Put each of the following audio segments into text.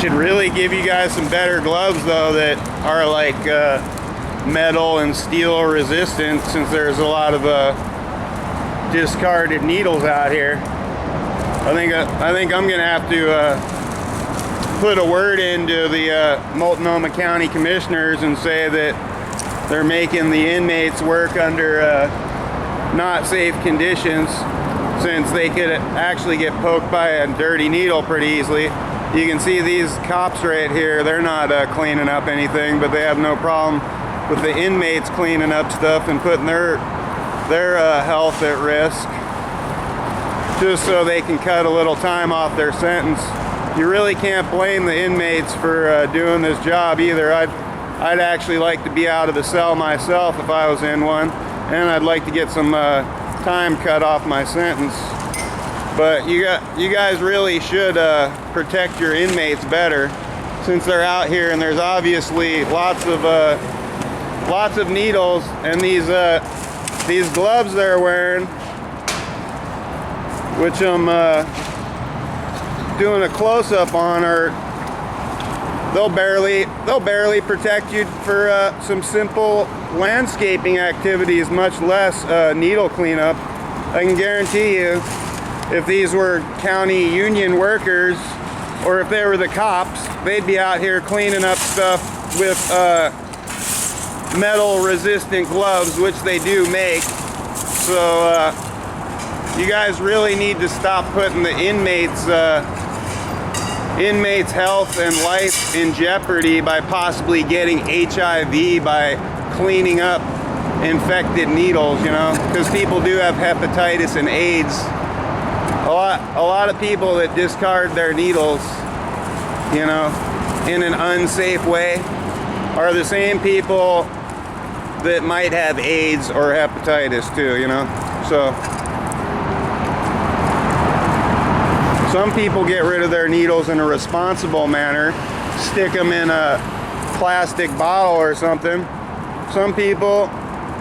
should really give you guys some better gloves though that are like metal and steel resistant, since there's a lot of discarded needles out here. I think I'm gonna have to put a word into the Multnomah County Commissioners and say that they're making the inmates work under not safe conditions, since they could actually get poked by a dirty needle pretty easily. You can see these cops right here, they're not cleaning up anything, but they have no problem with the inmates cleaning up stuff and putting their health at risk, just so they can cut a little time off their sentence. You really can't blame the inmates for doing this job either. I'd actually like to be out of the cell myself if I was in one, and I'd like to get some time cut off my sentence. But you guys really should protect your inmates better, since they're out here and there's obviously lots of needles, and these gloves they're wearing, which I'm doing a close-up on, they'll barely protect you for some simple landscaping activities, much less needle cleanup. I can guarantee you, if these were county union workers, or if they were the cops, they'd be out here cleaning up stuff with metal resistant gloves, which they do make. So you guys really need to stop putting the inmates health and life in jeopardy by possibly getting HIV by cleaning up infected needles, you know, because people do have hepatitis and AIDS. A lot of people that discard their needles, you know, in an unsafe way are the same people that might have AIDS or hepatitis too, you know. So some people get rid of their needles in a responsible manner, stick them in a plastic bottle or something. Some people,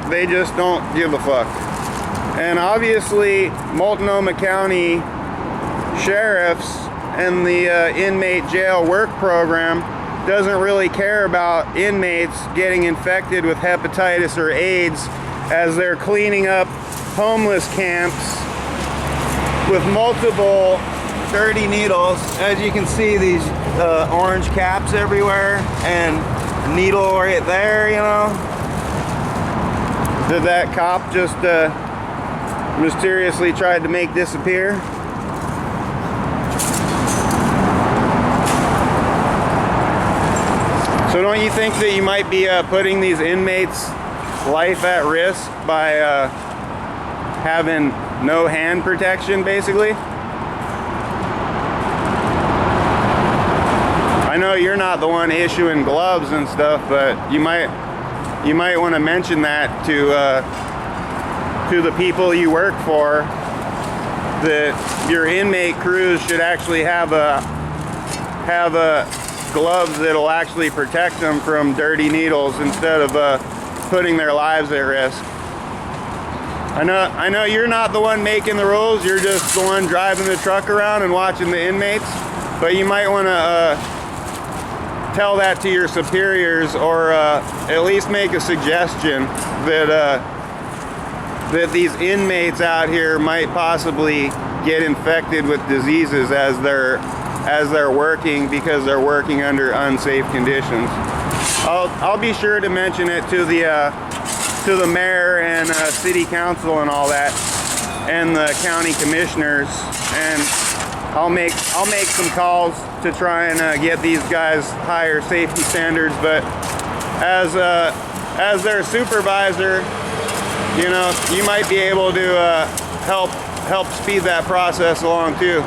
they just don't give a fuck. And obviously Multnomah County sheriffs and the inmate jail work program doesn't really care about inmates getting infected with hepatitis or AIDS, as they're cleaning up homeless camps with multiple dirty needles. As you can see, these orange caps everywhere, and a needle right there, you know. Did that cop just mysteriously tried to make disappear? So don't you think that you might be putting these inmates' life at risk by having no hand protection, basically? I know you're not the one issuing gloves and stuff, but you might want to mention that to the people you work for, that your inmate crews should actually have a gloves that'll actually protect them from dirty needles, instead of putting their lives at risk. I know you're not the one making the rules, you're just the one driving the truck around and watching the inmates, but you might want to tell that to your superiors, or at least make a suggestion that these inmates out here might possibly get infected with diseases as they're working, because they're working under unsafe conditions. I'll be sure to mention it to the mayor and city council and all that, and the county commissioners, and I'll make some calls to try and get these guys higher safety standards. But as their supervisor, you know, you might be able to help speed that process along too.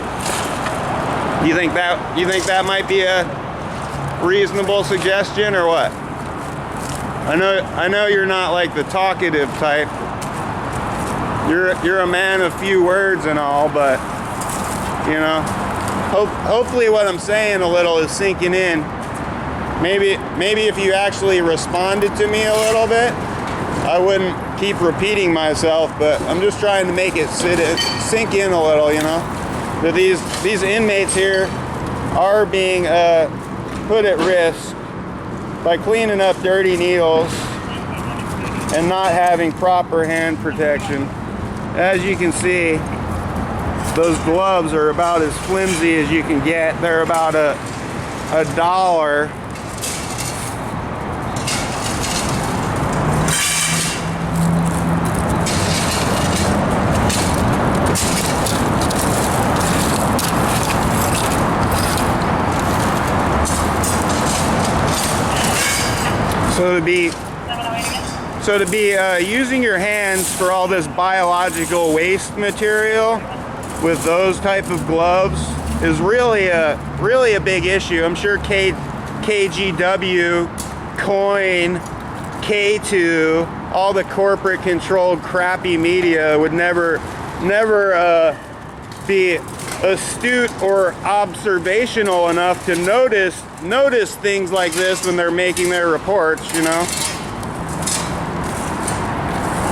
You think that might be a reasonable suggestion, or what? I know you're not like the talkative type. You're a man of few words and all, but you know, hopefully what I'm saying a little is sinking in. Maybe if you actually responded to me a little bit, I wouldn't keep repeating myself, but I'm just trying to make it sink in a little, you know. That these inmates here, are being put at risk by cleaning up dirty needles and not having proper hand protection. As you can see, those gloves are about as flimsy as you can get. They're about $1. So to be using your hands for all this biological waste material with those type of gloves is really a big issue. I'm sure KGW, Coin, K2, all the corporate controlled crappy media would never be astute or observational enough to notice things like this when they're making their reports, you know.